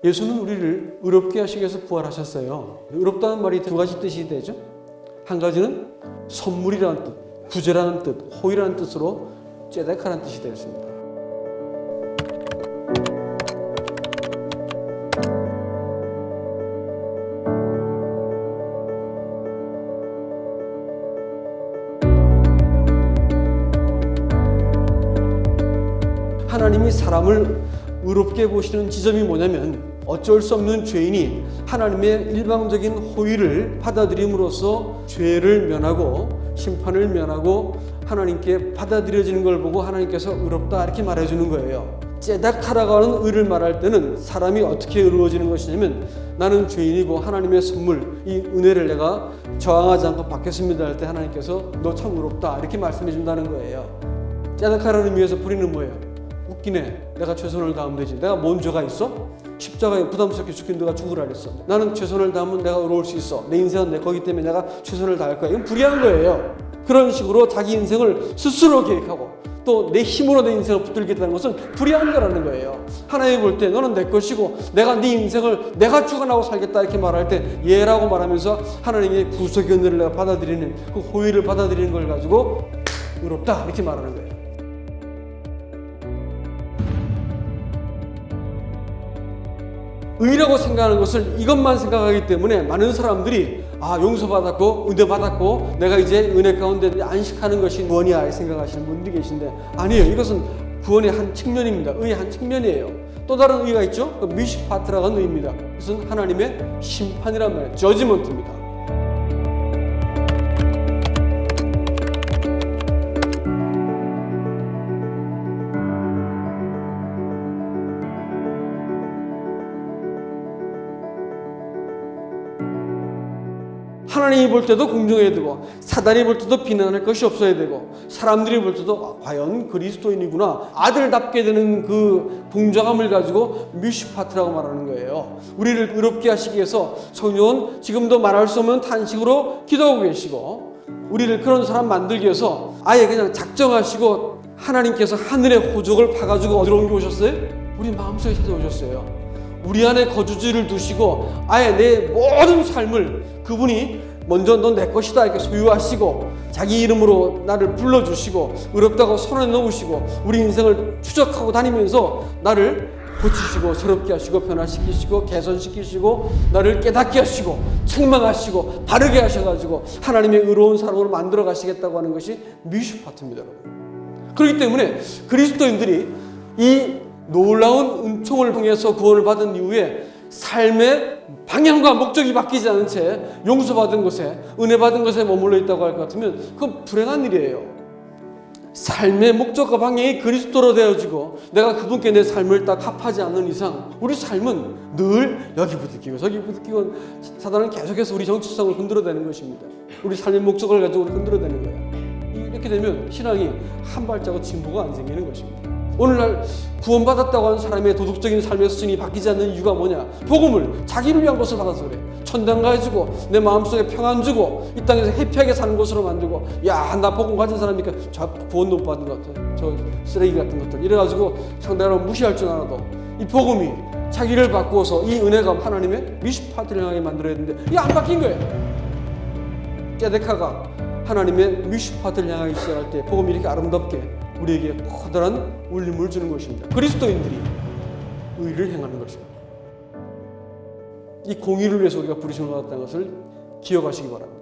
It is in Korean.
예수는 우리를 의롭게 하시기 위해서 부활하셨어요. 의롭다는 말이 두 가지 뜻이 되죠. 한 가지는 선물이라는 뜻, 구제라는 뜻, 호의라는 뜻으로 째데카라는 뜻이 되었습니다. 하나님이 사람을 의롭게 보시는 지점이 뭐냐면 어쩔 수 없는 죄인이 하나님의 일방적인 호의를 받아들임으로써 죄를 면하고 심판을 면하고 하나님께 받아들여지는 걸 보고 하나님께서 의롭다 이렇게 말해주는 거예요. 째다카라고 하는 의를 말할 때는 사람이 어떻게 의로워지는 것이냐면 나는 죄인이고 하나님의 선물 이 은혜를 내가 저항하지 않고 받겠습니다 할 때 하나님께서 너 참 의롭다 이렇게 말씀해 준다는 거예요. 째다카라는 의미에서 뿌리는 뭐예요? 웃기네. 내가 최선을 다하면 되지. 내가 뭔 죄가 있어? 십자가에 부담스럽게 죽긴 누가 죽으라 그랬어. 나는 최선을 다하면 내가 의로울 수 있어. 내 인생은 내 거기 때문에 내가 최선을 다할 거야. 이건 불의한 거예요. 그런 식으로 자기 인생을 스스로 계획하고 또 내 힘으로 내 인생을 붙들겠다는 것은 불의한 거라는 거예요. 하나님이 볼 때 너는 내 것이고 내가 네 인생을 내가 주관하고 살겠다 이렇게 말할 때 예라고 말하면서 하나님의 구속의 은혜를 내가 받아들이는 그 호의를 받아들이는 걸 가지고 의롭다 이렇게 말하는 거예요. 의라고 생각하는 것을 이것만 생각하기 때문에 많은 사람들이 용서받았고 은혜 받았고 내가 이제 은혜 가운데 안식하는 것이 구원이야 생각하시는 분들이 계신데 아니에요. 이것은 구원의 한 측면입니다. 의의 한 측면이에요. 또 다른 의가 있죠. 미슈파트라고 하는 의입니다. 그것은 하나님의 심판이란 말이에요. 저지먼트입니다. 하나님이 볼 때도 공정해야 되고 사단이 볼 때도 비난할 것이 없어야 되고 사람들이 볼 때도 과연 그리스도인이구나 아들답게 되는 그 공정함을 가지고 미슈파트라고 말하는 거예요. 우리를 의롭게 하시기 위해서 성령은 지금도 말할 수 없는 탄식으로 기도하고 계시고 우리를 그런 사람 만들기 위해서 아예 그냥 작정하시고 하나님께서 하늘의 호적을 파가지고 어디로 옮겨오셨어요? 우리 마음속에 찾아오셨어요. 우리 안에 거주지를 두시고 아예 내 모든 삶을 그분이 먼저 넌 내 것이다 이렇게 소유하시고 자기 이름으로 나를 불러주시고 의롭다고 손에 넣으시고 우리 인생을 추적하고 다니면서 나를 고치시고 새롭게 하시고 변화시키시고 개선시키시고 나를 깨닫게 하시고 책망하시고 바르게 하셔가지고 하나님의 의로운 사람으로 만들어 가시겠다고 하는 것이 미슈파트입니다. 그렇기 때문에 그리스도인들이 이 놀라운 은총을 통해서 구원을 받은 이후에 삶의 방향과 목적이 바뀌지 않은 채 용서받은 것에 은혜 받은 것에 머물러 있다고 할 것 같으면 그건 불행한 일이에요. 삶의 목적과 방향이 그리스도로 되어지고 내가 그분께 내 삶을 딱 합하지 않는 이상 우리 삶은 늘 여기 부딪히고 저기 부딪히고 사단은 계속해서 우리 정체성을 흔들어대는 것입니다. 우리 삶의 목적을 가지고 우리 흔들어대는 거예요. 이렇게 되면 신앙이 한 발자국 진보가 안 생기는 것입니다. 오늘날 구원받았다고 하는 사람의 도덕적인 삶의 수준이 바뀌지 않는 이유가 뭐냐? 복음을 자기를 위한 것을 받아서 그래. 천당 가해주고 내 마음속에 평안 주고 이 땅에서 해피하게 사는 것으로 만들고 야, 나 복음 가진 사람이니까 저 구원도 못 받은 것 같아. 저 쓰레기 같은 것들. 이래가지고 상대방을 무시할 줄 알아도 이 복음이 자기를 바꾸어서 이 은혜가 하나님의 미슈파트를 향하게 만들어야 되는데 이게 안 바뀐 거예요. 째데카가 하나님의 미슈파트를 향하기 시작할 때 복음이 이렇게 아름답게 우리에게 커다란 울림을 주는 것입니다. 그리스도인들이 의를 행하는 것입니다. 이 공의를 위해서 우리가 부르심을 받았다는 것을 기억하시기 바랍니다.